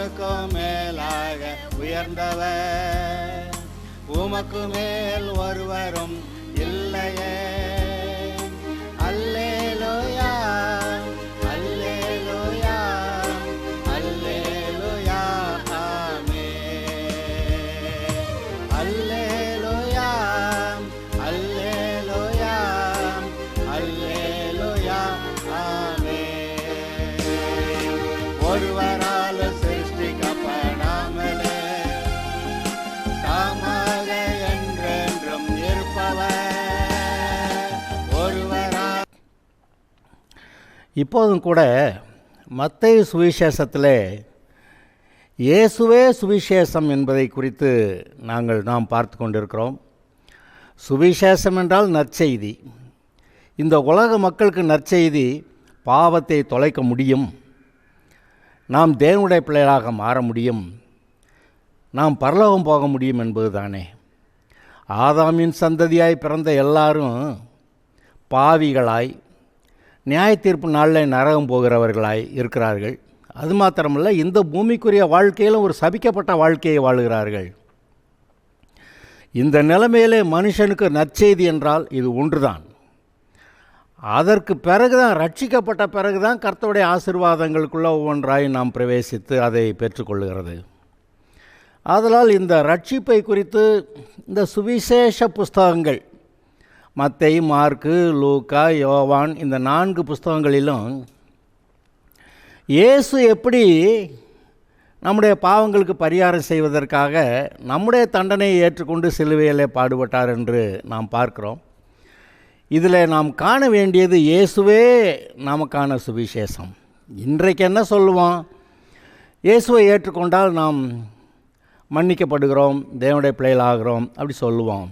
எல்லாருக்கும் மேலாக உயர்ந்தவர், உமக்கு மேல் ஒருவரும் இல்லையே. அல்லேலூயா, அல்லேலூயா, அல்லேலூயா, ஆமென். அல்லேலூயா, அல்லேலூயா, அல்லேலூயா, ஆமென். ஒருவரால் சிருஷ்டிக்கப்படாமலே தாமாக என்றென்றும் இருப்பவர் ஒருவரால். இப்போதும் கூட மத்தேயு சுவிசேஷத்திலே இயேசுவே சுவிசேஷம் என்பதை குறித்து நாம் பார்த்து கொண்டிருக்கிறோம். சுவிசேஷம் என்றால் நற்செய்தி. இந்த உலக மக்களுக்கு நற்செய்தி பாவத்தை தொலைக்க முடியும், நாம் தேவனுடைய பிள்ளைகளாக மாற முடியும், நாம் பரலோகம் போக முடியும் என்பது தானே. ஆதாமின் சந்ததியாய் பிறந்த எல்லாரும் பாவிகளாய் நியாய தீர்ப்பு நாளில் நரகம் போகிறவர்களாய் இருக்கிறார்கள். அது மாத்திரமல்ல, இந்த பூமிக்குரிய வாழ்க்கையிலும் ஒரு சபிக்கப்பட்ட வாழ்க்கையை வாழுகிறார்கள். இந்த நிலைமையிலே மனுஷனுக்கு நற்செய்தி என்றால் இது ஒன்றுதான். அதற்கு பிறகுதான், ரட்சிக்கப்பட்ட பிறகுதான் கர்த்தருடைய ஆசீர்வாதங்களுக்குள்ள ஒவ்வொன்றாய் நாம் பிரவேசித்து அதை பெற்றுக்கொள்ளுகிறது. ஆதலால் இந்த ரட்சிப்பை குறித்து இந்த சுவிசேஷ புஸ்தகங்கள் மத்தேயு, மார்க்கு, லூக்கா, யோவான், இந்த 4 புஸ்தகங்களிலும் இயேசு எப்படி நம்முடைய பாவங்களுக்கு பரிகாரம் செய்வதற்காக நம்முடைய தண்டனையை ஏற்றுக்கொண்டு சிலுவையிலே பாடுபட்டார் என்று நாம் பார்க்கிறோம். இதில் நாம் காண வேண்டியது இயேசுவே நமக்கான சுவிசேஷம். இன்றைக்கு என்ன சொல்லுவோம்? இயேசுவை ஏற்றுக்கொண்டால் நாம் மன்னிக்கப்படுகிறோம், தேவனுடைய பிள்ளைகளாகிறோம் அப்படி சொல்லுவோம்.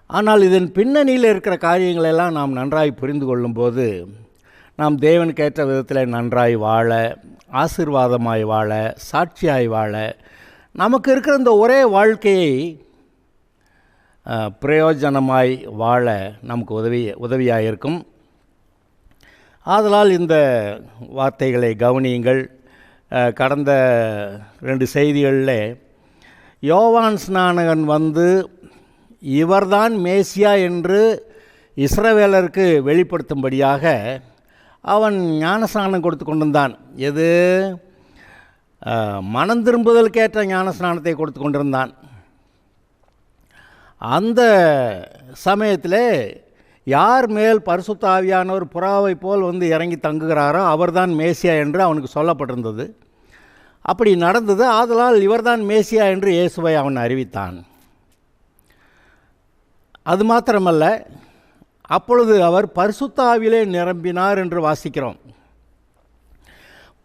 ஆனால் இதன் பின்னணியில் இருக்கிற காரியங்களெல்லாம் நாம் நன்றாய் புரிந்து கொள்ளும்போது நாம் தேவனுக்கு ஏற்ற விதத்தில் நன்றாய் வாழ, ஆசீர்வாதமாய் வாழ, சாட்சியாய் வாழ, நமக்கு இருக்கிற இந்த ஒரே வாழ்க்கையை பிரயோஜனமாய் வாழ நமக்கு உதவியாக இருக்கும். ஆதலால் இந்த வார்த்தைகளை கவனியுங்கள். கடந்த 2 செய்திகளில் யோவான் ஸ்நானகன் வந்து இவர்தான் மேசியா என்று இஸ்ரவேலருக்கு வெளிப்படுத்தும்படியாக அவன் ஞானஸ்நானம் கொடுத்து கொண்டிருந்தான். எது? மனம் திரும்புதலுக்கேற்ற ஞானஸ்நானத்தை கொடுத்து கொண்டிருந்தான். அந்த சமயத்தில் யார் மேல் பரிசுத்த ஆவியானவர் புறாவை போல் வந்து இறங்கி தங்குகிறாரோ அவர்தான் மேசியா என்று அவனுக்கு சொல்லப்பட்டிருந்தது. அப்படி நடந்தது. ஆதலால் இவர்தான் மேசியா என்று இயேசுவை அவன் அறிவித்தான். அது மாத்திரமல்ல, அப்பொழுது அவர் பரிசுத்த ஆவியிலே நிரம்பினார் என்று வாசிக்கிறோம்.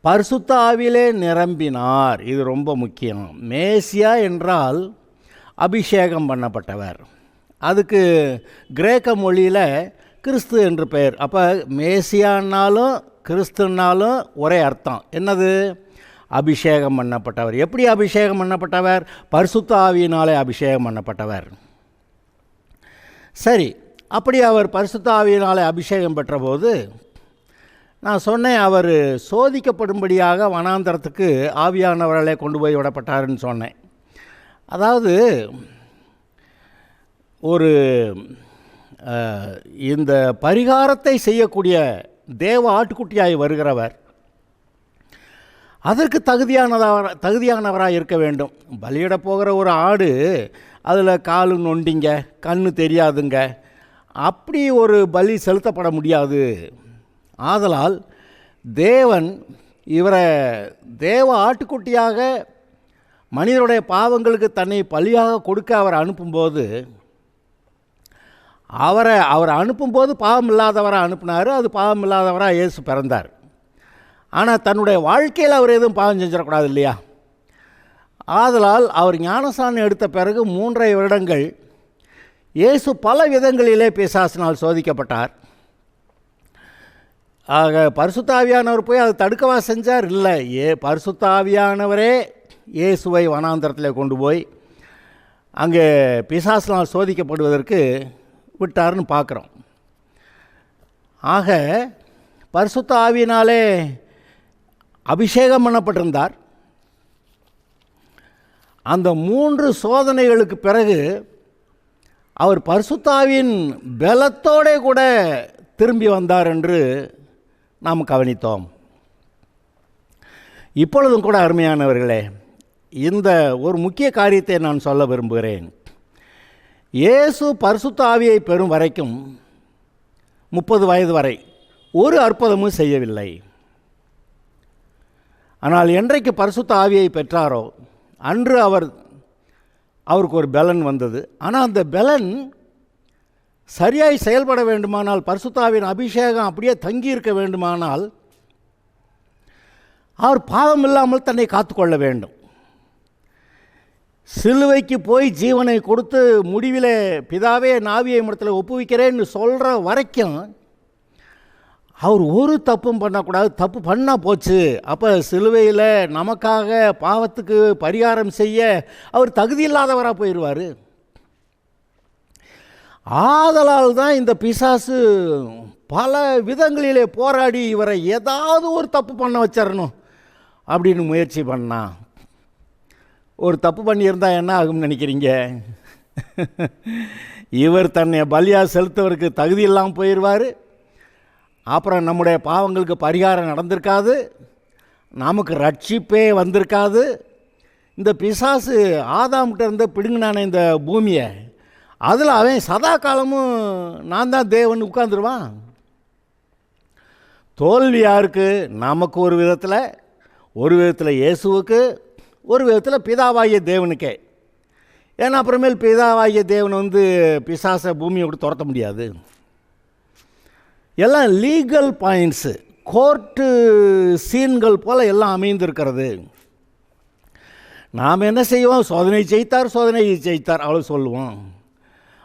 பரிசுத்த ஆவியிலே நிரம்பினார், இது ரொம்ப முக்கியம். மேசியா என்றால் அபிஷேகம் பண்ணப்பட்டவர். அதுக்கு கிரேக்க மொழியில் கிறிஸ்து என்று பெயர். அப்போ மேசியானாலும் கிறிஸ்துனாலும் ஒரே அர்த்தம். என்னது? அபிஷேகம் பண்ணப்பட்டவர். எப்படி அபிஷேகம் பண்ணப்பட்டவர்? பரிசுத்த ஆவியினாலே அபிஷேகம் பண்ணப்பட்டவர். சரி, அப்படி அவர் பரிசுத்த ஆவியினாலே அபிஷேகம் பெற்றபோது நான் சொன்னேன், அவர் சோதிக்கப்படும்படியாக வனாந்தரத்துக்கு ஆவியானவர்களே கொண்டு போய் விடப்பட்டாருன்னு சொன்னேன். அதாவது ஒரு இந்த பரிகாரத்தை செய்யக்கூடிய தேவ ஆட்டுக்குட்டியாய் வருகிறவர் அதற்கு தகுதியானவராக இருக்க வேண்டும். பலியிட போகிற ஒரு ஆடு அதில் காலு நொண்டிங்க, கண்ணு தெரியாதுங்க, அப்படி ஒரு பலி செலுத்தப்பட முடியாது. ஆதலால் தேவன் இவரை தேவ ஆட்டுக்குட்டியாக மனிதனுடைய பாவங்களுக்கு தன்னை பலியாக கொடுக்க அவர் அனுப்பும்போது அவர் அனுப்பும்போது பாவம் இல்லாதவராக அனுப்பினார். அது பாவம் இல்லாதவராக இயேசு பிறந்தார். ஆனால் தன்னுடைய வாழ்க்கையில் அவர் எதுவும் பாவம் செஞ்சிடக்கூடாது இல்லையா? ஆதலால் அவர் ஞானஸ்நானம் எடுத்த பிறகு 3.5 வருடங்கள் இயேசு பல விதங்களிலே பிசாசினால் சோதிக்கப்பட்டார். ஆக பரிசுத்த ஆவியானவர் போய் அதை தடுக்கவா செஞ்சார்? இல்லை, பரிசுத்த ஆவியானவரே இயேசுவை வனாந்தரத்தில் கொண்டு போய் அங்கே பிசாசினால் சோதிக்கப்படுவதற்கு விட்டார்னு பார்க்குறோம். ஆக பரிசுத்த ஆவியினாலே அபிஷேகம் பண்ணப்பட்டிருந்தார். அந்த 3 சோதனைகளுக்கு பிறகு அவர் பரிசுத்தாவின் பலத்தோடே கூட திரும்பி வந்தார் என்று நாம் கவனித்தோம். இப்பொழுதும் கூட அருமையானவர்களே, இந்த ஒரு முக்கிய காரியத்தை நான் சொல்ல விரும்புகிறேன். இயேசு பரிசுத்த ஆவியை பெறும் வரைக்கும் 30 வயது வரை ஒரு அற்புதமும் செய்யவில்லை. ஆனால் என்றைக்கு பரிசுத்த ஆவியை பெற்றாரோ அன்று அவருக்கு ஒரு பலன் வந்தது. ஆனால் அந்த பலன் சரியாய் செயல்பட வேண்டுமானால், பரிசுத்த ஆவியின் அபிஷேகம் அப்படியே தங்கியிருக்க வேண்டுமானால், அவர் பாவம் இல்லாமல் தன்னை காத்துக்கொள்ள வேண்டும். சிலுவைக்கு போய் ஜீவனை கொடுத்து முடிவில் பிதாவே நாவியை இடத்துல ஒப்புவிக்கிறேன்னு சொல்கிற வரைக்கும் அவர் ஒரு தப்பும் பண்ணக்கூடாது. தப்பு பண்ணால் போச்சு. அப்போ சிலுவையில் நமக்காக பாவத்துக்கு பரிகாரம் செய்ய அவர் தகுதி இல்லாதவராக போயிடுவார். ஆதலால் தான் இந்த பிசாசு பல விதங்களிலே போராடி இவரை ஏதாவது ஒரு தப்பு பண்ண வச்சிடணும் அப்படின்னு முயற்சி பண்ணான். ஒரு தப்பு பண்ணியிருந்தால் என்ன ஆகும்னு நினைக்கிறீங்க? இவர் தன்னை பலியாக செலுத்தவருக்கு தகுதி இல்லாமல் போயிடுவார். அப்புறம் நம்முடைய பாவங்களுக்கு பரிகாரம் நடந்திருக்காது, நமக்கு ரட்சிப்பே வந்திருக்காது. இந்த பிசாசு ஆதாம்கிட்ட இருந்து பிடுங்கினான இந்த பூமியை, அதில் அவன் சதா காலமும் நான் தான் தேவன் உட்கார்ந்துருவான். தோல்வி யாருக்கு? நமக்கு ஒரு விதத்தில் இயேசுவுக்கு, ஒரு விதத்தில் பிதாவாகிய தேவனுக்கே. ஏன்னா அப்புறமேல் பிதாவாகிய தேவன் பிசாசை பூமியை விட்டு துரத்த முடியாது. எல்லாம் லீகல் பாயிண்ட்ஸு, கோர்ட்டு சீன்கள் போல் எல்லாம் அமைந்திருக்கிறது. நாம் என்ன செய்வோம்? சோதனை ஜெயித்தார் அவ்வளோ சொல்லுவோம்.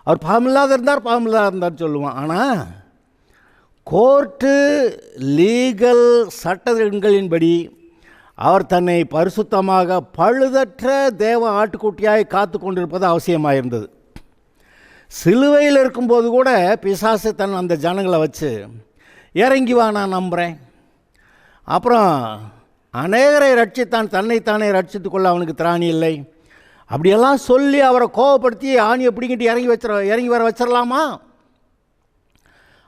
அவர் பாவமில்லாத இருந்தார் சொல்லுவோம். ஆனால் கோர்ட்டு லீகல் சட்டங்களின்படி அவர் தன்னை பரிசுத்தமாக பழுதற்ற தேவ ஆட்டுக்குட்டியாய் காத்து கொண்டிருப்பது அவசியமாக இருந்தது. சிலுவையில் இருக்கும்போது கூட பிசாசு தன் அந்த ஜனங்களை வச்சு இறங்கி வா, நான் நம்புகிறேன், அப்புறம் அநேகரை ரட்சித்தான், தன்னைத்தானே ரட்சித்து கொள்ள அவனுக்கு திராணி இல்லை, அப்படியெல்லாம் சொல்லி அவரை கோபப்படுத்தி ஆணியை பிடிங்கிட்டு இறங்கி வர வச்சிடலாமா?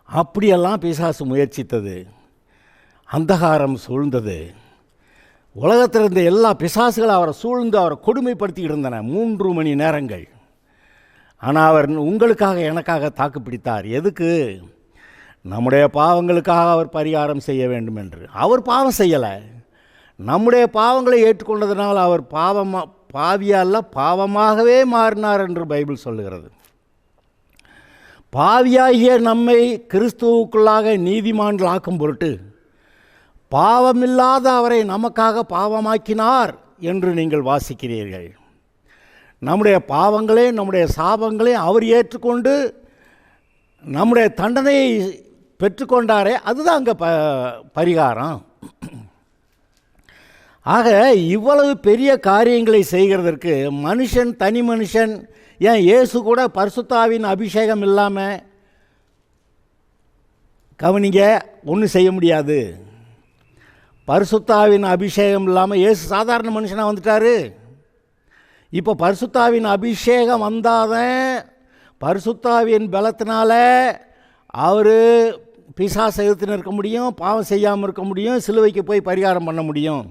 அப்படியெல்லாம் பிசாசு முயற்சித்தது. அந்தகாரம் சூழ்ந்தது. உலகத்தில் இருந்த எல்லா பிசாசுகளும் அவரை சூழ்ந்து அவரை கொடுமைப்படுத்திக்கிட்டு இருந்தன 3 மணி நேரங்கள். ஆனால் அவர் உங்களுக்காக எனக்காக தாக்கு பிடித்தார். எதுக்கு? நம்முடைய பாவங்களுக்காக அவர் பரிகாரம் செய்ய வேண்டும் என்று. அவர் பாவம் செய்யலை. நம்முடைய பாவங்களை ஏற்றுக்கொண்டதுனால் அவர் பாவியல்ல பாவமாகவே மாறினார் என்று பைபிள் சொல்லுகிறது. பாவியாகிய நம்மை கிறிஸ்துவுக்குள்ளாக நீதிமான்கள் ஆக்கும் பொருட்டு பாவமில்லாத அவரை நமக்காக பாவமாக்கினார் என்று நீங்கள் வாசிக்கிறீர்கள். நம்முடைய பாவங்களே நம்முடைய சாபங்களே அவர் ஏற்றுக்கொண்டு நம்முடைய தண்டனையை பெற்றுக்கொண்டாரே, அதுதான் அங்கே பரிகாரம். ஆக இவ்வளவு பெரிய காரியங்களை செய்கிறதற்கு தனி மனுஷன், ஏன் இயேசு கூட பரிசுத்தாவின் அபிஷேகம் இல்லாமல் கவனிங்க ஒன்றும் செய்ய முடியாது. பரிசுத்தாவின் அபிஷேகம் இல்லாமல் இயேசு சாதாரண மனுஷனாக வந்துட்டார். இப்போ பரிசுத்தாவின் அபிஷேகம் வந்தாதான் பரிசுத்தாவின் பலத்தினால அவர் பிசாசை எதிர்த்து நிற்க முடியும், பாவம் செய்யாமல் இருக்க முடியும், சிலுவைக்கு போய் பரிகாரம் பண்ண முடியும்.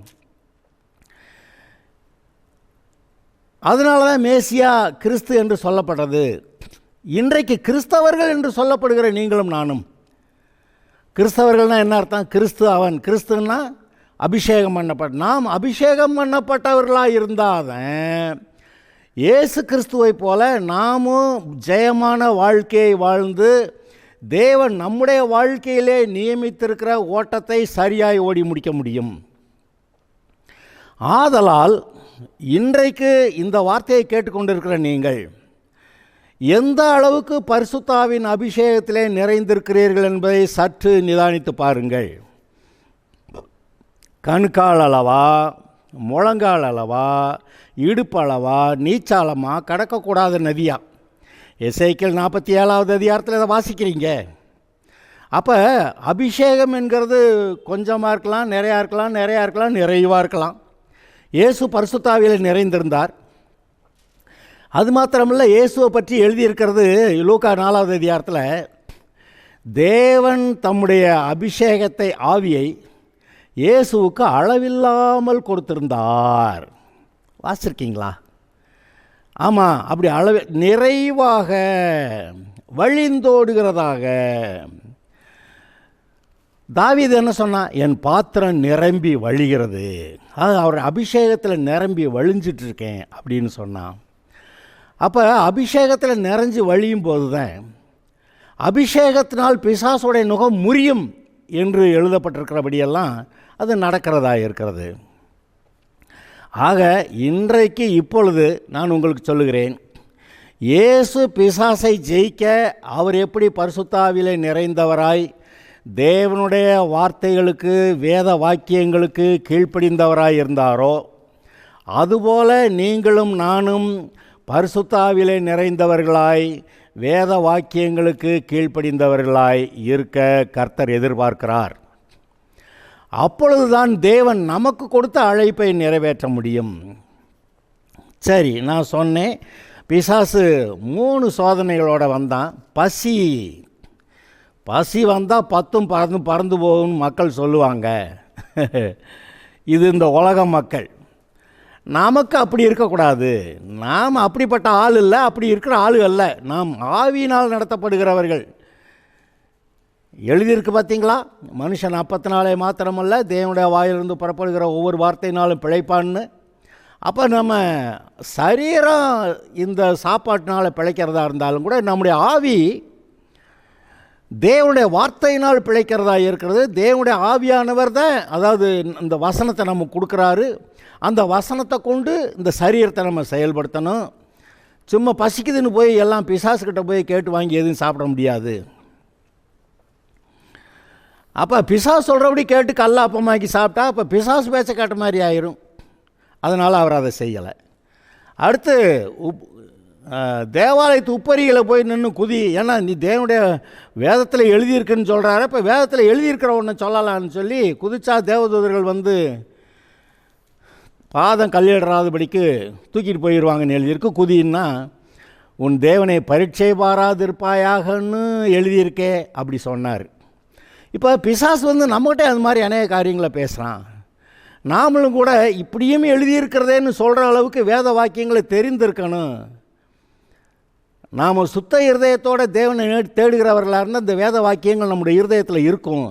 அதனால தான் மேசியா கிறிஸ்து என்று சொல்லப்பட்டது. இன்றைக்கு கிறிஸ்தவர்கள் என்று சொல்லப்படுகிற நீங்களும் நானும், கிறிஸ்தவர்கள்னால் என்ன அர்த்தம்? கிறிஸ்துன்னா அபிஷேகம் பண்ணப்பட்ட, நாம் அபிஷேகம் பண்ணப்பட்டவர்களாக இருந்தாதான் இயேசு கிறிஸ்துவை போல நாமும் ஜெயமான வாழ்க்கையை வாழ்ந்து தேவன் நம்முடைய வாழ்க்கையிலே நியமித்திருக்கிற ஓட்டத்தை சரியாய் ஓடி முடிக்க முடியும். ஆதலால் இன்றைக்கு இந்த வார்த்தையை கேட்டுக்கொண்டிருக்கிற நீங்கள் எந்த அளவுக்கு பரிசுத்தாவின் அபிஷேகத்திலே நிறைந்திருக்கிறீர்கள் என்பதை சற்று நிதானித்து பாருங்கள். கணுக்கால் அளவா, முழங்கால் அளவா, இடுப்பு அளவா, நீச்சாலமாக கடக்கக்கூடாத நதியா? எசேக்கியேல் 47வது அதிகாரத்தில் இதை வாசிக்கிறீங்க. அப்போ அபிஷேகம் என்கிறது கொஞ்சமாக இருக்கலாம், நிறையா இருக்கலாம், நிறையா இருக்கலாம், நிறைவாக இருக்கலாம். இயேசு பரிசுத்த ஆவியில் நிறைந்திருந்தார். அது மாத்திரமல்ல, இயேசுவை பற்றி எழுதியிருக்கிறது லூக்கா 4வது அதிகாரத்தில், தேவன் தம்முடைய அபிஷேகத்தை, ஆவியை இயேசுவுக்கு அளவில்லாமல் கொடுத்திருந்தார். வாசிருக்கீங்களா? ஆமாம், அப்படி நிறைவாக வழிந்தோடுகிறதாக. தாவீது என்ன சொன்னான்? என் பாத்திரம் நிரம்பி வழிகிறது. அவர் அபிஷேகத்தில் நிரம்பி வழிஞ்சிட்டு இருக்கேன் அப்படின்னு சொன்னான். அப்போ அபிஷேகத்தில் நிறைஞ்சு வழியும் போது தான் அபிஷேகத்தினால் பிசாசுடைய நுகம் முறியும் என்று எழுதப்பட்டிருக்கிறபடியெல்லாம் அது நடக்கிறதா இருக்கிறது. ஆக இன்றைக்கு இப்பொழுது நான் உங்களுக்கு சொல்லுகிறேன், இயேசு பிசாசை ஜெயிக்க அவர் எப்படி பரிசுத்த ஆவியிலே நிறைந்தவராய், தேவனுடைய வார்த்தைகளுக்கு, வேத வாக்கியங்களுக்கு கீழ்ப்படிந்தவராய் இருந்தாரோ, அதுபோல நீங்களும் நானும் பரிசுத்த ஆவியிலே நிறைந்தவர்களாய், வேத வாக்கியங்களுக்கு கீழ்ப்படிந்தவர்களாய் இருக்க கர்த்தர் எதிர்பார்க்கிறார். அப்பொழுதுதான் தேவன் நமக்கு கொடுத்த அழைப்பை நிறைவேற்ற முடியும். சரி, நான் சொன்னேன், பிசாசு 3 சோதனைகளோடு வந்தான். பசி வந்தால் 10 பறந்து போகும்னு மக்கள் சொல்லுவாங்க. இது இந்த உலக மக்கள். நமக்கு அப்படி இருக்கக்கூடாது. நாம் அப்படிப்பட்ட ஆள் இல்லை, அப்படி இருக்கிற ஆள் அல்ல. நாம் ஆவியினால் நடத்தப்படுகிறவர்கள். எழுதியிருக்கு பார்த்தீங்களா? மனுஷன் அப்பத்தினாலே மாத்திரமல்ல, தேவனுடைய வாயிலிருந்து புறப்படுகிற ஒவ்வொரு வார்த்தையினாலும் பிழைப்பான்னு. அப்போ நம்ம சரீரம் இந்த சாப்பாட்டினால் பிழைக்கிறதா இருந்தாலும் கூட நம்முடைய ஆவி தேவனுடைய வார்த்தையினால் பிழைக்கிறதா இருக்கிறது. தேவனுடைய ஆவியானவர் தான், அதாவது இந்த வசனத்தை நமக்கு கொடுக்குறாரு. அந்த வசனத்தை கொண்டு இந்த சரீரத்தை நம்ம செயல்படுத்தணும். சும்மா பசிக்குதுன்னு போய் எல்லாம் பிசாசுக்கிட்ட போய் கேட்டு வாங்கி எதுவும் சாப்பிட முடியாது. அப்போ பிசாசு சொல்கிறபடி கேட்டு கல்லாப்பமாக்கி சாப்பிட்டா அப்போ பிசாசு பேச்ச கேட்ட மாதிரி ஆயிரும். அதனால் அவர் அதை செய்யலை. அடுத்து தேவாலயத்து உப்பரிகளை போய் நின்று குதி. ஏன்னா நீ தேவனுடைய வேதத்தில் எழுதியிருக்குன்னு சொல்கிறாரு, இப்போ வேதத்தில் எழுதியிருக்கிற ஒன்று சொல்லலான்னு சொல்லி குதிச்சா தேவதூதர்கள் வந்து பாதம் கல்லிடாதபடிக்கு தூக்கிட்டு போயிடுவாங்கன்னு எழுதியிருக்கு. குதின்னா உன் தேவனை பரீட்சை பாராதிருப்பாயாகன்னு எழுதியிருக்கே அப்படி சொன்னார். இப்போ பிசாசு வந்து நம்மகிட்ட அது மாதிரி அநேக காரியங்களை பேசுகிறான். நாமளும் கூட இப்படியும் எழுதியிருக்கிறதேன்னு சொல்கிற அளவுக்கு வேத வாக்கியங்களை தெரிந்திருக்கணும். நாம் சுத்த இருதயத்தோடு தேவனை தேடுகிறவர்களாக இருந்தால் இந்த வேத வாக்கியங்கள் நம்முடைய இருதயத்தில் இருக்கும்.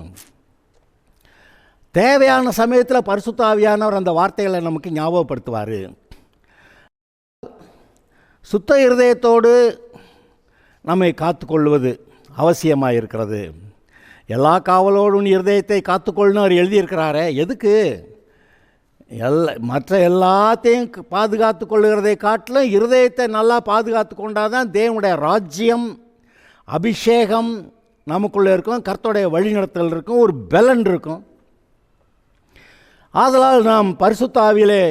தேவையான சமயத்தில் பரிசுத்த ஆவியானவர் அந்த வார்த்தைகளை நமக்கு ஞாபகப்படுத்துவார். சுத்த இருதயத்தோடு நம்மை காத்துக்கொள்வது அவசியமாக இருக்கிறது. எல்லா காவலோடும் இருதயத்தை காத்துக்கொள்ளணும் அவர் எழுதியிருக்கிறாரே. எதுக்கு? மற்ற எல்லாத்தையும் பாதுகாத்து கொள்ளுகிறதை காட்டிலும் இருதயத்தை நல்லா பாதுகாத்து கொண்டால் தான் தேவனுடைய ராஜ்யம், அபிஷேகம் நமக்குள்ளே இருக்கும், கர்த்தருடைய வழிநடத்தல் இருக்கும், ஒரு பலன் இருக்கும். ஆதலால் நாம் பரிசுத்த ஆவியிலே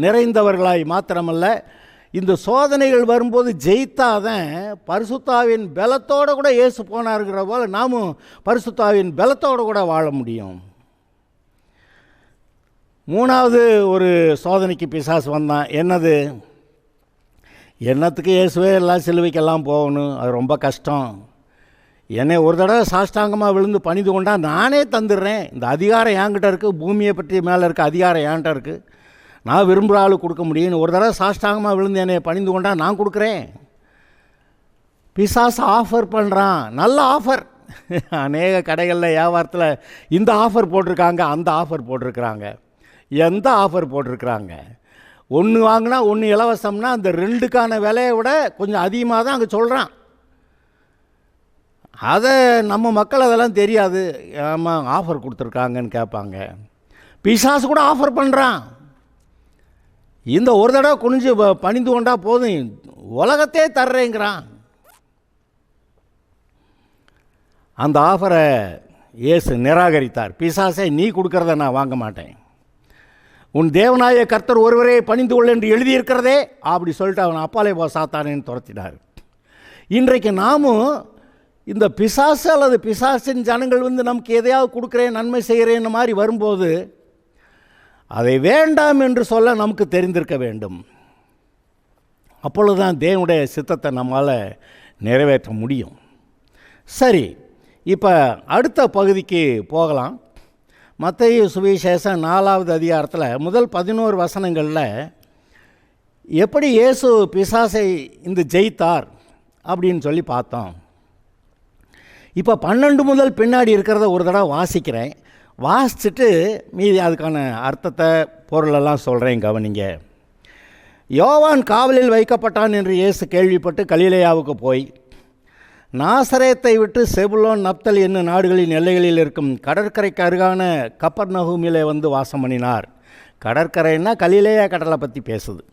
நிறைந்தவர்களாய் மாத்திரமல்ல, இந்த சோதனைகள் வரும்போது ஜெயித்தாதான் பரிசுத்த ஆவியின் பலத்தோடு கூட இயேசு போனாருங்கிற போல் நாமும் பரிசுத்த ஆவியின் பலத்தோடு கூட வாழ முடியும். 3வது ஒரு சோதனைக்கு பிசாசு வந்தான். என்னது? என்னத்துக்கு இயேசுவே எல்லாம் சிலுவைக்கெல்லாம் போகணும், அது ரொம்ப கஷ்டம். என்னை ஒரு தடவை சாஷ்டாங்கமாக விழுந்து பணிந்து கொண்டா நானே தந்துடுறேன், இந்த அதிகாரம் என்கிட்ட இருக்குது, பூமியை பற்றி மேலே இருக்க அதிகாரம் என்கிட்ட இருக்குது, நான் விரும்புகிற ஆளு கொடுக்க முடியும்னு ஒரு தடவை சாஷ்டாங்கமாக விழுந்து என்னை பணிந்து கொண்டா நான் கொடுக்குறேன். பிசாசு ஆஃபர் பண்ணுறான், நல்ல ஆஃபர். அநேக கடைகளில் வியாபாரத்தில் இந்த ஆஃபர் போட்டிருக்காங்க, அந்த ஆஃபர் போட்டிருக்கிறாங்க. எந்த ஆஃபர் போட்டிருக்கிறாங்க? ஒன்று வாங்கினா ஒன்று இலவசம்னா அந்த 2க்கான விலையை விட கொஞ்சம் அதிகமாக தான் அங்கே சொல்கிறான். அதை நம்ம மக்கள் அதெல்லாம் தெரியாது. ஆமாம் ஆஃபர் கொடுத்துருக்காங்கன்னு கேட்பாங்க. பிசாசு கூட ஆஃபர் பண்ணுறான். இந்த ஒரு தடவை குனிஞ்சு பணிந்து கொண்டா போதும், உலகத்தே தர்றேங்கிறான். அந்த ஆஃபரை இயேசு நிராகரித்தார். பிசாசை நீ கொடுக்கறத நான் வாங்க மாட்டேன், உன் தேவனாய கர்த்தர் ஒருவரே பணிந்து கொள் என்று எழுதியிருக்கிறதே அப்படி சொல்லிட்டு அவன் அப்பாலே போ சாத்தானேன்னு துரத்தினார். இன்றைக்கு நாமும் இந்த பிசாசு அல்லது பிசாசின் ஜனங்கள் நமக்கு எதையாவது கொடுக்குறேன், நன்மை செய்கிறேன் மாதிரி வரும்போது அதை வேண்டாம் என்று சொல்ல நமக்கு தெரிந்திருக்க வேண்டும். அப்பொழுதுதான் தேவனுடைய சித்தத்தை நம்மால் நிறைவேற்ற முடியும். சரி, இப்போ அடுத்த பகுதிக்கு போகலாம். மத்தேயு சுவிசேஷம் 4வது அதிகாரத்தில் முதல் 11 வசனங்களில் எப்படி இயேசு பிசாசை ஜெயித்தார் அப்படின்னு சொல்லி பார்த்தோம். இப்போ 12 முதல் பின்னாடி இருக்கிறத ஒரு தடவை வாசிக்கிறேன். வாசிச்சுட்டு மீதி அதுக்கான அர்த்தத்தை பொருளெல்லாம் சொல்கிறேன், கவனிங்க. யோவான் காவலில் வைக்கப்பட்டான் என்று இயேசு கேள்விப்பட்டு கலிலேயாவுக்கு போய் நாசரேத்தை விட்டு செபுலோன், நப்தலி என்னும் நாடுகளின் எல்லைகளில் இருக்கும் கடற்கரைக்கு அருகான கப்பர்நகூமிலே வாசம் பண்ணினார். கடற்கரைன்னா கலிலேயா கடலை பற்றி பேசுது.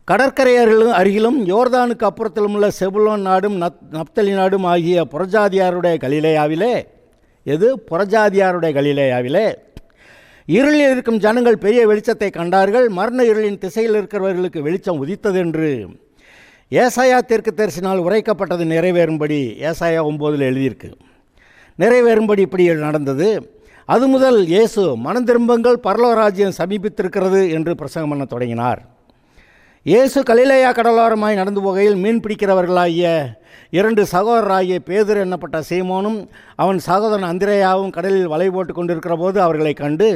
கடற்கரை அருகிலும் யோர்தானுக்கு அப்புறத்திலும் உள்ள செபுலோன் நாடும் நப்தலி நாடும் ஆகிய புறஜாதியாருடைய கலிலேயாவிலே, புறஜாதியாருடைய கலிலேயாவிலே இருளில் இருக்கும் ஜனங்கள் பெரிய வெளிச்சத்தை கண்டார்கள். மரண இருளின் திசையில் இருக்கிறவர்களுக்கு வெளிச்சம் உதித்ததென்று ஏசாயா தீர்க்கதரிசினால் உரைக்கப்பட்டது நிறைவேறும்படி ஏசாயா 9 எழுதியிருக்கு. நிறைவேறும்படி இப்படி நடந்தது. அது முதல் இயேசு மனம் திரும்புங்கள், பரலோக ராஜ்யம் சமீபித்திருக்கிறது என்று பிரசங்கம் பண்ண தொடங்கினார். இயேசு கலிலேயா கடலோரமாய் நடந்து போகையில் மீன் பிடிக்கிறவர்களாகிய 2 சகோதரராகிய பேதுரு என்னப்பட்ட சீமோனும் அவன் சகோதரன் அந்திரேயாவும் கடலில் வலை போட்டு கொண்டிருக்கிற போது அவர்களை கண்டு,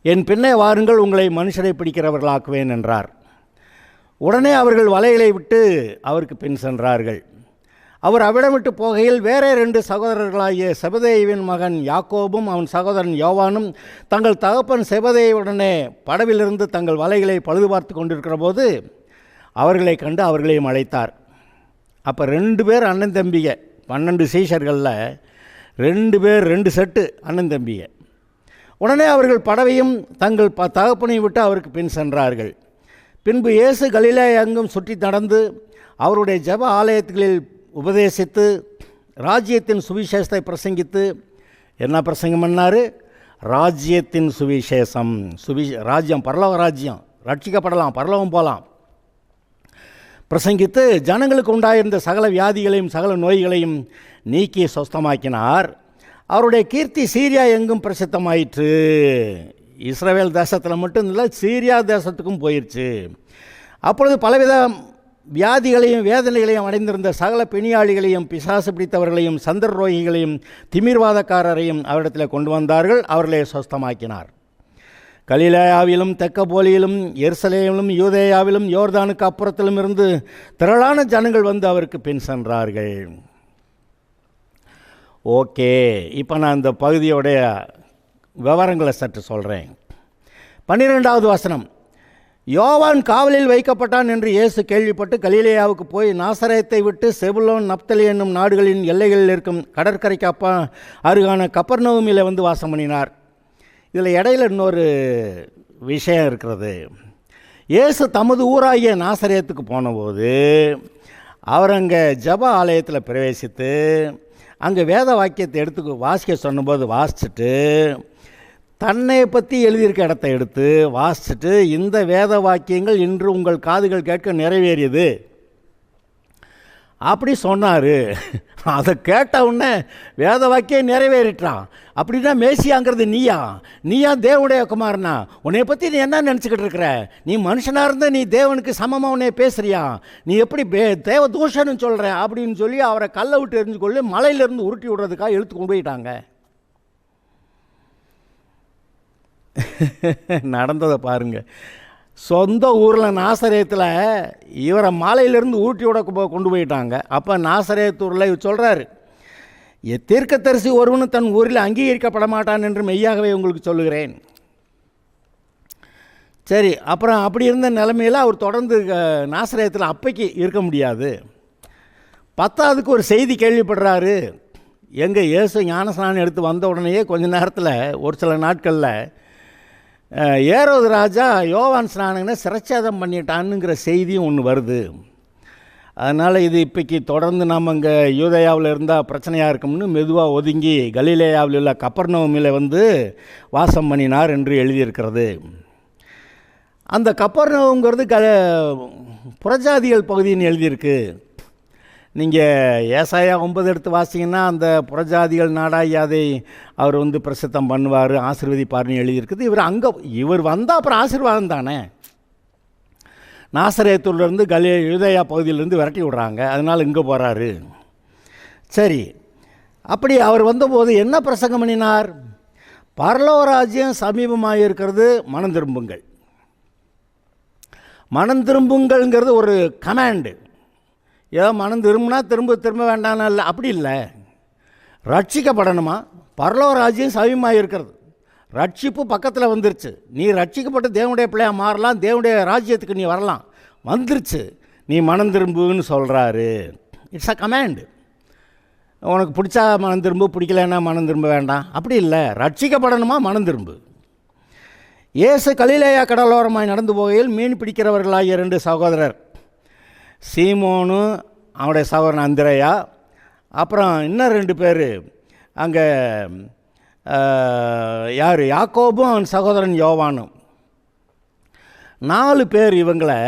என் பின்னே வாருங்கள், உங்களை மனுஷரை பிடிக்கிறவர்களாக்குவேன் என்றார். உடனே அவர்கள் வலைகளை விட்டு அவருக்கு பின் சென்றார்கள். அவர் அவ்விடமிட்டு போகையில் வேறே 2 சகோதரர்களாகிய செபதேயுவின் மகன் யாக்கோபும் அவன் சகோதரன் யோவானும் தங்கள் தகப்பன் செபதேயுடனே படவிலிருந்து தங்கள் வலைகளை பழுது பார்த்து கொண்டிருக்கிற போது அவர்களை கண்டு அவர்களையும் அழைத்தார். அப்போ 2 பேர் அண்ணன் தம்பிக, 12 சீஷர்களில் 2 பேர் 2 செட்டு அண்ணன் தம்பிக. உடனே அவர்கள் படவையும் தங்கள் தகப்பனையும் விட்டு அவருக்கு பின் சென்றார்கள். பின்பு இயேசு கலிலேயா எங்கும் சுற்றி நடந்து அவருடைய ஜெப ஆலயங்களில் உபதேசித்து ராஜ்யத்தின் சுவிசேஷத்தை பிரசங்கித்து, என்ன பிரசங்கம் பண்ணார்? ராஜ்யத்தின் சுவிசேஷம். ராஜ்யம், பரலோக ராஜ்யம், ரட்சிக்கப்படலாம், பரலோகம் போகலாம் பிரசங்கித்து ஜனங்களுக்கு உண்டாயிருந்த சகல வியாதிகளையும் சகல நோய்களையும் நீக்கி சொஸ்தமாக்கினார். அவருடைய கீர்த்தி சீரியா எங்கும் பிரசித்தமாயிற்று. இஸ்ரவேல் தேசத்தில் மட்டும் இல்லை, சீரியா தேசத்துக்கும் போயிடுச்சு. அப்பொழுது பலவித வியாதிகளையும் வேதனைகளையும் அடைந்திருந்த சகல பிணியாளிகளையும் பிசாசு பிடித்தவர்களையும் சந்திர ரோகிகளையும் திமிர்வாதக்காரரையும் அவரிடத்தில் கொண்டு வந்தார்கள். அவர்களை சொஸ்தமாக்கினார். கலிலேயாவிலும் தெக்கப்போலியிலும் எருசலேமிலும் யூதேயாவிலும் யோர்தானுக்கு அப்புறத்திலும் இருந்து திரளான ஜனங்கள் அவருக்கு பின் சென்றார்கள். ஓகே, இப்போ நான் இந்த பகுதியோடைய விவரங்களை சற்று சொல்கிறேன். 12வது வசனம். யோவான் காவலில் வைக்கப்பட்டான் என்று இயேசு கேள்விப்பட்டு கலிலேயாவுக்கு போய் நாசரேத்தை விட்டு செபுலோன், நப்தலி என்னும் நாடுகளின் எல்லைகளில் இருக்கும் கடற்கரைக்கு அருகான கப்பர்நகூமிலே வாசம் பண்ணினார். இதில் இடையில் இன்னொரு விஷயம் இருக்கிறது. இயேசு தமது ஊராகிய நாசரேத்துக்கு போனபோது அவர் அங்கே ஜெப ஆலயத்தில் பிரவேசித்து அங்கே வேத வாக்கியத்தை எடுத்து வாசிக்க சொன்னபோது வாசிச்சுட்டு தன்னை பற்றி எழுதியிருக்க இடத்தை எடுத்து வாசிச்சுட்டு, இந்த வேத வாக்கியங்கள் இன்று உங்கள் காதுகள் கேட்க நிறைவேறியது அப்படி சொன்னார். அதை கேட்ட உடனே வேத வாக்கியம் நிறைவேறிட்டான். அப்படின்னா மேசியாங்கிறது நீயா தேவனுடைய குமாரனா? உன்னை பற்றி நீ என்ன நினச்சிக்கிட்டு இருக்கிற? நீ மனுஷனாக இருந்த நீ தேவனுக்கு சமமாக உன்னை பேசுறியா? நீ எப்படி தேவ தூஷன்னு சொல்கிற அப்படின்னு சொல்லி அவரை கல்லை விட்டு எரிஞ்சுக்கொள்ளி மலையிலேருந்து உருட்டி விடுறதுக்காக இழுத்து கொண்டு போயிட்டாங்க. நடந்ததை பாருங்க. சொந்த ஊரில் நாசரேத்தில் இவரை மாலையிலேருந்து ஊட்டி விட கொண்டு போயிட்டாங்க. அப்போ நாசரேத்தூரில் இவர் சொல்கிறாரு, தீர்க்கதரிசி ஒருவனும் தன் ஊரில் அங்கீகரிக்கப்பட மாட்டான் என்று மெய்யாகவே உங்களுக்கு சொல்லுகிறேன். சரி, அப்புறம் அப்படி இருந்த நிலைமையில் அவர் தொடர்ந்து நாசரேத்தில் அப்பைக்கு இருக்க முடியாது. 10ஆவதுக்கு ஒரு செய்தி கேள்விப்படுறாரு. எங்கே இயேசு ஞானஸ்நானம் எடுத்து வந்த உடனேயே கொஞ்ச நேரத்தில், ஒரு சில நாட்களில் ஏரோது ராஜா யோவான் ஸ்நானனை சிரச்சேதம் பண்ணிட்டான்னுங்கிற செய்தியும் ஒன்று வருது. அதனால் இது இப்போக்கி தொடர்ந்து நாம் அங்கே யூதேயாவில் இருந்தால் பிரச்சனையாக இருக்கும்னு மெதுவாக ஒதுங்கி கலிலேயாவில் உள்ள கப்பர்நகூமில் வாசம் பண்ணினார் என்று எழுதியிருக்கிறது. அந்த கப்பர்நகூம்ங்கிறது புறஜாதிகள் பகுதின்னு எழுதியிருக்கு. நீங்கள் ஏசாயா 9 எடுத்து வாசிங்கன்னா அந்த புறஜாதிகள் நாடாகி அதை அவர் பிரசித்தம் பண்ணுவார், ஆசீர்வதிப்பார்னு எழுதியிருக்குது. இவர் வந்தால் அப்புறம் ஆசீர்வாதம் தானே. நாசரேத்தூர்லேருந்து யூதேயா பகுதியிலேருந்து விரட்டி விடுறாங்க, அதனால் இங்கே போகிறாரு. சரி, அப்படி அவர் வந்தபோது என்ன பிரசங்கம் பண்ணினார்? பரலோக ராஜ்யம் சமீபமாக இருக்கிறது, மனம் திரும்புங்கள். மனம் திரும்புங்கள்ங்கிறது ஒரு கமாண்டு. ஏதோ மனம் திரும்பினா திரும்ப வேண்டாம்னு இல்லை, அப்படி இல்லை. ரட்சிக்கப்படணுமா? பரலோக ராஜ்யம் சமீபமாக இருக்கிறது, ரட்சிப்பு பக்கத்தில் வந்துருச்சு. நீ ரட்சிக்கப்பட்டு தேவனுடைய பிள்ளையாக மாறலாம், தேவனுடைய ராஜ்யத்துக்கு நீ வரலாம், வந்துருச்சு, நீ மனம் திரும்புன்னு சொல்கிறாரு. It's a command. உனக்கு பிடிச்சா மனம் திரும்பு, பிடிக்கலன்னா மனம் திரும்ப வேண்டாம், அப்படி இல்லை. ரட்சிக்கப்படணுமா, மனம் திரும்பு. இயேசு கலிலேயா கடலோரமாய் நடந்து போகையில் மீன் பிடிக்கிறவர்களாகிய 2 சகோதரர், சீமோனு அவனுடைய சகோதரன் அந்திரேயா, அப்புறம் இன்னும் 2 பேர் அங்கே யார், யாக்கோபும் அவன் சகோதரன் யோவானும், 4 பேர் இவங்களை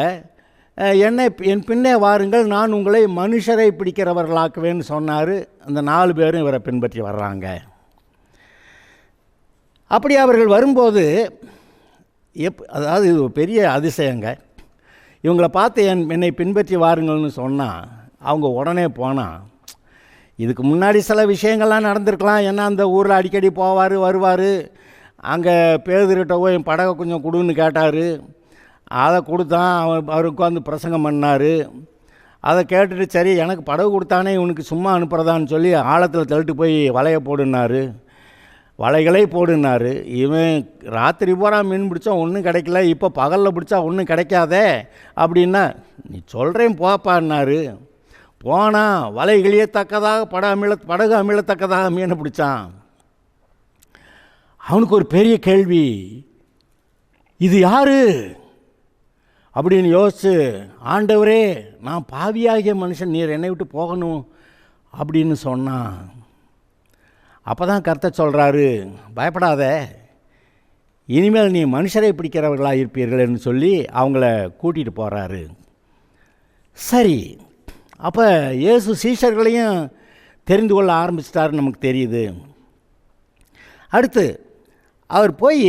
என் பின்னே வாருங்கள், நான் உங்களை மனுஷரை பிடிக்கிறவர்களாக்குவேன்னு சொன்னார். அந்த 4 பேரும் இவரை பின்பற்றி வர்றாங்க. அப்படி அவர்கள் வரும்போது அதாவது இது ஒரு பெரிய அதிசயங்க. இவங்களை பார்த்து என்னை பின்பற்றி வாருங்கள்னு சொன்னால் அவங்க உடனே போனால், இதுக்கு முன்னாடி சில விஷயங்கள்லாம் நடந்திருக்கலாம். ஏன்னா அந்த ஊரில் அடிக்கடி போவார் வருவார். அங்கே பேதுருகிட்ட போய் என் படகை கொஞ்சம் கொடுன்னு கேட்டார், அதை கொடுத்தான். அவருக்கு பிரசங்கம் பண்ணார். அதை கேட்டுட்டு சரி எனக்கு படகு கொடுத்தானே இவனுக்கு சும்மா அனுப்புகிறதான்னு சொல்லி ஆழத்தில் தள்ளிட்டு போய் வலையை போடுனார், வலைகளை போடுனார். இவன் ராத்திரி பூரா மீன் பிடிச்சா ஒன்றும் கிடைக்கல, இப்போ பகலில் பிடிச்சா ஒன்றும் கிடைக்காதே அப்படின்னா, நீ சொல்கிறேன் போப்பான்னாரு. போனால் வலை கிழியத்தக்கதாக படகு அமிழத்தக்கதாக மீனை பிடிச்சான். அவனுக்கு ஒரு பெரிய கேள்வி, இது யாரு அப்படின்னு யோசிச்சு, ஆண்டவரே நான் பாவியாகிய மனுஷன், நீர் என்னை விட்டு போகணும் அப்படின்னு சொன்னான். அப்போ தான் கர்த்தர் சொல்கிறாரு, பயப்படாத, இனிமேல் நீ மனுஷரை பிடிக்கிறவர்களாக இருப்பீர்கள்னு சொல்லி அவங்கள கூட்டிகிட்டு போகிறாரு. சரி, அப்போ இயேசு சீஷர்களையும் தெரிந்து கொள்ள ஆரம்பிச்சிட்டாருன்னு நமக்கு தெரியுது. அடுத்து அவர் போய்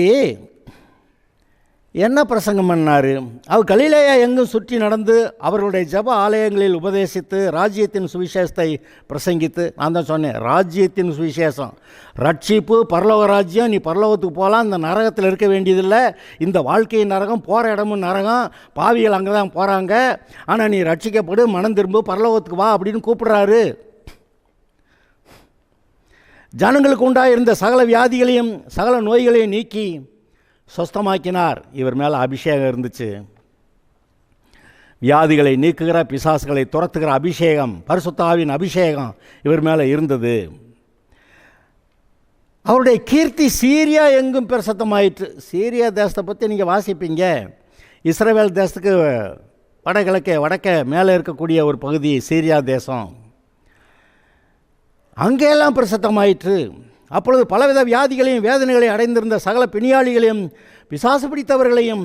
என்ன பிரசங்கம் பண்ணார்? அவர் கலிலேயா எங்கும் சுற்றி நடந்து அவர்களுடைய ஜப ஆலயங்களில் உபதேசித்து ராஜ்யத்தின் சுவிசேஷத்தை பிரசங்கித்து, நான் தான் சொன்னேன் ராஜ்யத்தின் சுவிசேஷம், ரட்சிப்பு, பரலோக ராஜ்யம், நீ பரலோகத்துக்கு போகலாம், இந்த நரகத்தில் இருக்க வேண்டியதில்லை, இந்த வாழ்க்கையின் நரகம், போகிற இடமும் நரகம், பாவிகள் அங்கே தான் போகிறாங்க, ஆனால் நீ ரட்சிக்கப்படு, மனம் திரும்பு, பரலோகத்துக்கு வா அப்படின்னு கூப்பிட்றாரு. ஜனங்களுக்கு உண்டாயிருந்த சகல வியாதிகளையும் சகல நோய்களையும் நீக்கி சொஸ்தமாக்கினார். இவர் மேலே அபிஷேகம் இருந்துச்சு. வியாதிகளை நீக்குகிற, பிசாசுகளை துரத்துகிற அபிஷேகம், பரிசுத்த ஆவியின் அபிஷேகம் இவர் மேலே இருந்தது. அவருடைய கீர்த்தி சீரியா எங்கும் பிரசித்தமாயிற்று. சீரியா தேசத்தை பற்றி நீங்கள் வாசிப்பீங்க. இஸ்ரவேல் தேசத்துக்கு வடக்க மேலே இருக்கக்கூடிய ஒரு பகுதி சீரியா தேசம். அங்கெல்லாம் பிரசித்தமாயிற்று. அப்பொழுது பலவித வியாதிகளையும் வேதனைகளையும் அடைந்திருந்த சகல பிணியாளிகளையும் பிசாசு பிடித்தவர்களையும்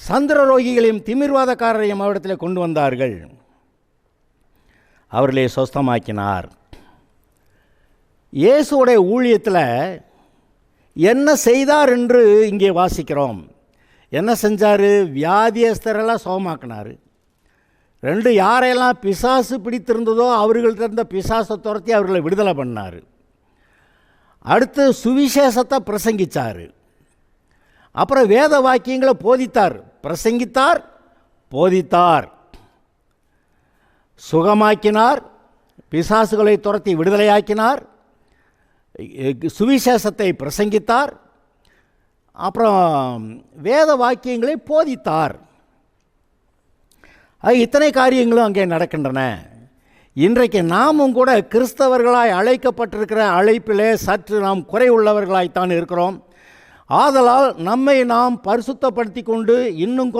சந்திர ரோகிகளையும் திமிர்வாதக்காரரையும் அவரிடத்தில் கொண்டு வந்தார்கள். அவர்களை சொஸ்தமாக்கினார். இயேசுடைய ஊழியத்தில் என்ன செய்தார் என்று இங்கே வாசிக்கிறோம். என்ன செஞ்சார்? வியாதியஸ்தரெல்லாம் சுகமாக்கினார். 2, யாரையெல்லாம் பிசாசு பிடித்திருந்ததோ அவர்கள்ட்ட இருந்த பிசாசை துரத்தி அவர்களை விடுதலை பண்ணார். அடுத்து சுவிசேஷத்தை பிரசங்கித்தார். அப்புறம் வேத வாக்கியங்களை போதித்தார். பிரசங்கித்தார், போதித்தார், சுகமாக்கினார், பிசாசுகளை துரத்தி விடுதலையாக்கினார், சுவிசேஷத்தை பிரசங்கித்தார், அப்புறம் வேத வாக்கியங்களை போதித்தார். இத்தனை காரியங்களும் அங்கே நடக்கின்றன. இன்றைக்கு நாமும் கூட கிறிஸ்தவர்களாய் அழைக்கப்பட்டிருக்கிற அழைப்பிலே சற்று நாம் குறைவுள்ளவர்களாய்த்தான் இருக்கிறோம். ஆதலால் நம்மை நாம் பரிசுத்தப்படுத்தி கொண்டு இன்னும்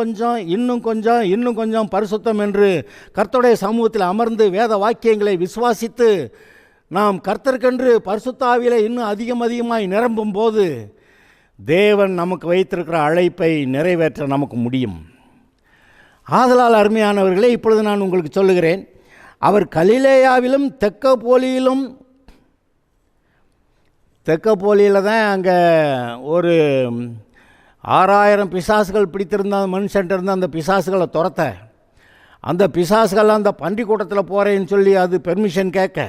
கொஞ்சம் பரிசுத்தம் என்று கர்த்தருடைய சமூகத்தில் அமர்ந்து வேத வாக்கியங்களை விசுவாசித்து நாம் கர்த்தருக்கென்று பரிசுத்த ஆவியிலே இன்னும் அதிகமாய் நிரம்பும் போது தேவன் நமக்கு வைத்திருக்கிற அழைப்பை நிறைவேற்ற நமக்கு முடியும். ஆதலால் அருமையானவர்களே, இப்பொழுது நான் உங்களுக்கு சொல்லுகிறேன், அவர் கலிலேயாவிலும் தெக்கப்போலியில் தான் அங்கே ஒரு 6000 பிசாசுகள் பிடித்திருந்த மனுஷன்ட்டு இருந்த அந்த பிசாசுகளை துரத்த, அந்த பிசாசுகள் அந்த பன்றி கூட்டத்தில் போகிறேன்னு சொல்லி அது பெர்மிஷன் கேட்க,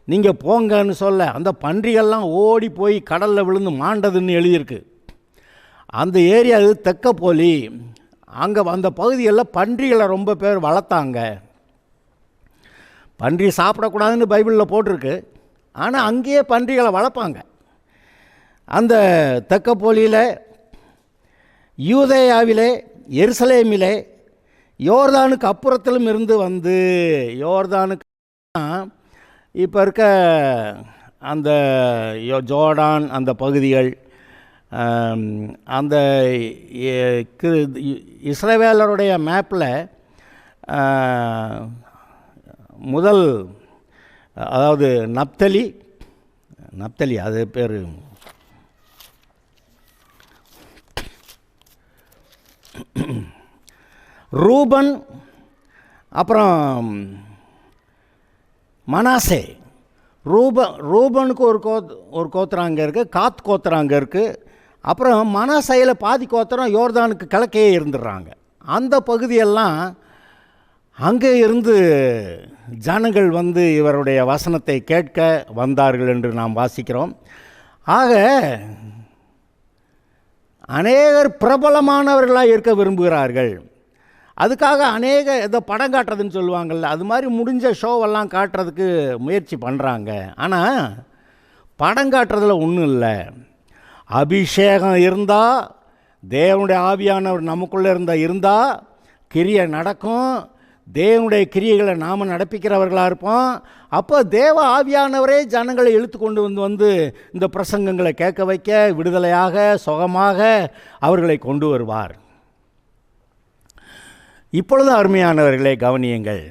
நீங்கள் போங்கன்னு சொல்ல, அந்த பன்றிகள்லாம் ஓடி போய் கடலில் விழுந்து மாண்டதுன்னு எழுதியிருக்கு. அந்த ஏரியா அது தெக்கப்போலி. அங்கே அந்த பகுதிகளில் பன்றிகளை ரொம்ப பேர் வளர்த்தாங்க. பன்றி சாப்பிடக்கூடாதுன்னு பைபிளில் போட்டிருக்கு, ஆனால் அங்கேயே பன்றிகளை வளர்ப்பாங்க. அந்த தெக்கப்போலியில், யூதேயாவிலே, எருசலேமிலே, யோர்தானுக்கு அப்புறத்திலும் இருந்து வந்து, யோர்தானுக்கு இப்போ இருக்க அந்த ஜோர்டான் அந்த பகுதிகள், அந்த இஸ்ரவேலருடைய மேப்பில் முதல், அதாவது நப்தலி அது பேர், ரூபன், அப்புறம் மனாசே. ரூபனுக்கு ஒரு கோத்திரம் அங்கே இருக்குது, காத் கோத்திரம் அங்கே இருக்குது. அப்புறம் மனாசையில் பாதி கோத்திரம் யோர்தானுக்கு கிழக்கே இருந்துடுறாங்க. அந்த பகுதியெல்லாம் அங்கே இருந்து ஜனங்கள் வந்து இவருடைய வசனத்தை கேட்க வந்தார்கள் என்று நாம் வாசிக்கிறோம். ஆக அநேகர் பிரபலமானவர்களாக இருக்க விரும்புகிறார்கள். அதுக்காக அநேக ஏதோ படம் காட்டுறதுன்னு சொல்லுவாங்கள்ல, அது மாதிரி முடிஞ்ச ஷோவெல்லாம் காட்டுறதுக்கு முயற்சி பண்ணுறாங்க. ஆனால் படம் காட்டுறதுல ஒன்றும் இல்லை. அபிஷேகம் இருந்தால், தேவனுடைய ஆவியானவர் நமக்குள்ளே இருந்தால் கிரியை நடக்கும். தேவனுடைய கிரியைகளை நாம் நடப்பிக்கிறவர்களாக இருப்போம். அப்போ தேவ ஆவியானவரே ஜனங்களை இழுத்து கொண்டு வந்து இந்த பிரசங்கங்களை கேட்க வைக்க, விடுதலையாக சுகமாக அவர்களை கொண்டு வருவார். இப்பொழுது அருமையானவர்களே கவனியுங்கள்,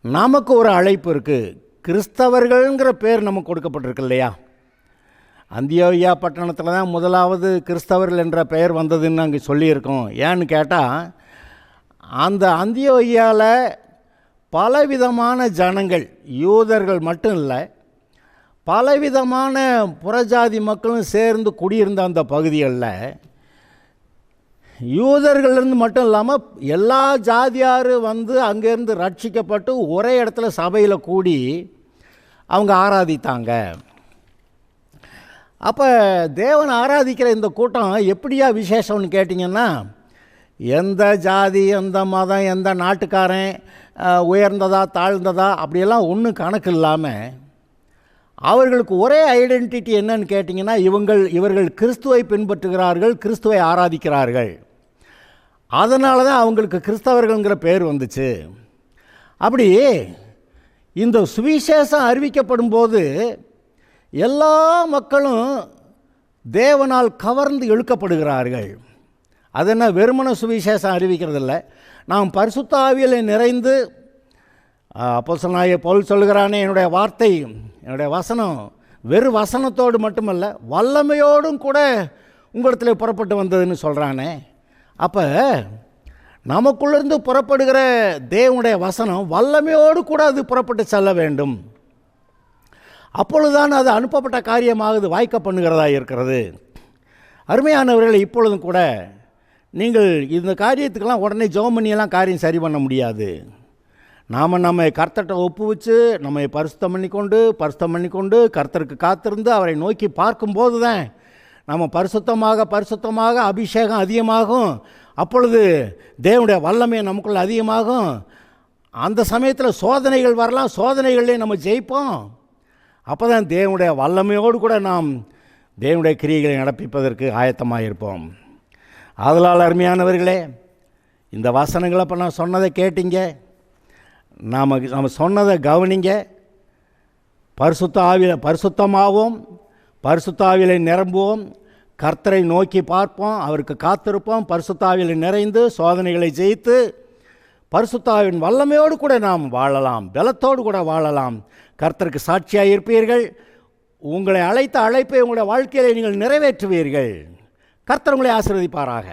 நமக்கு ஒரு அழைப்பு இருக்குது. கிறிஸ்தவர்கள்ங்கிற பேர் நமக்கு கொடுக்கப்பட்டிருக்கு இல்லையா? அந்தியோகியா பட்டணத்தில் தான் முதலாவது கிறிஸ்தவர்கள் என்ற பெயர் வந்ததுன்னு அங்கே சொல்லியிருக்கோம். ஏன்னு கேட்டால், அந்த அந்தியோகியாவில் பலவிதமான ஜனங்கள், யூதர்கள் மட்டும் இல்லை, பலவிதமான புறஜாதி மக்களும் சேர்ந்து குடியிருந்த அந்த பகுதிகளில் யூதர்களிருந்து மட்டும் இல்லாமல் எல்லா ஜாதியாரும் வந்து அங்கேருந்து ரட்சிக்கப்பட்டு ஒரே இடத்துல சபையில் கூடி அவங்க ஆராதித்தாங்க. அப்போ தேவனை ஆராதிக்கிற இந்த கூட்டம் எப்படியா விசேஷம்னு கேட்டிங்கன்னா, எந்த ஜாதி, எந்த மதம், எந்த நாட்டுக்காரன், உயர்ந்ததா தாழ்ந்ததா அப்படியெல்லாம் ஒன்றும் கணக்கு இல்லாமல் அவர்களுக்கு ஒரே ஐடென்டிட்டி என்னன்னு கேட்டிங்கன்னா, இவர்கள் கிறிஸ்துவை பின்பற்றுகிறார்கள், கிறிஸ்துவை ஆராதிக்கிறார்கள். அதனால தான் அவங்களுக்கு கிறிஸ்தவர்கள்ங்கிற பேர் வந்துச்சு. அப்படி இந்த சுவிசேஷம் அறிவிக்கப்படும் போது எல்லா மக்களும் தேவனால் கவர்ந்து இழுக்கப்படுகிறார்கள். அது என்ன, வெறுமன சுவிசேஷம் அறிவிக்கிறதில்ல, நாம் பரிசுத்த ஆவியிலே நிறைந்து, அப்போஸ்தலனாகிய பவுல் சொல்லுகிறானே, என்னுடைய வார்த்தை, என்னுடைய வசனம் வெறும் வசனத்தோடு மட்டுமல்ல வல்லமையோடும் கூட உங்களிடத்தில் புறப்பட்டு வந்ததுன்னு சொல்கிறானே. அப்போ நமக்குள்ளேருந்து புறப்படுகிற தேவனுடைய வசனம் வல்லமையோடு கூட அது புறப்பட்டு செல்ல வேண்டும். அப்பொழுதுதான் அது அனுப்பப்பட்ட காரியமாகுது, வாய்க்க பண்ணுகிறதா இருக்கிறது. அருமையானவர்கள், இப்பொழுதும் கூட நீங்கள் இந்த காரியத்துக்கெல்லாம் உடனே ஜெபம் பண்ணியெல்லாம் காரியம் சரி பண்ண முடியாது. நம்மை கர்த்தர்கிட்ட ஒப்புவிச்சு நம்மை பரிசுத்தம் பண்ணிக்கொண்டு கர்த்தருக்கு காத்திருந்து அவரை நோக்கி பார்க்கும்போது தான் நம்ம பரிசுத்தமாக அபிஷேகம் அதிகமாகும். அப்பொழுது தேவனுடைய வல்லமை நமக்குள்ள அதிகமாகும். அந்த சமயத்தில் சோதனைகள் வரலாம், சோதனைகளே நம்ம ஜெயிப்போம். அப்போ தான் தேவனுடைய வல்லமையோடு கூட நாம் தேவனுடைய கிரியைகளை நடப்பிப்பதற்கு ஆயத்தமாக இருப்போம். ஆதலால் அருமையானவர்களே, இந்த வசனங்களை இப்போ நான் சொன்னதை கேட்டீங்க, நம்ம சொன்னதை கவனிங்க. பரிசுத்தமாகவும் பரிசுத்த ஆவியிலே நிரம்புவோம், கர்த்தரை நோக்கி பார்ப்போம், அவருக்கு காத்திருப்போம், பரிசுத்த ஆவியிலே நிறைந்து சோதனைகளை ஜெயித்து பரிசுத்த ஆவியின் வல்லமையோடு கூட நாம் வாழலாம், பலத்தோடு கூட வாழலாம். கர்த்தருக்கு சாட்சியாக இருப்பீர்கள். உங்களை அழைத்த அழைப்பை உங்களுடைய வாழ்க்கையிலே நீங்கள் நிறைவேற்றுவீர்கள். கர்த்தர் உங்களை ஆசீர்வதிப்பாராக.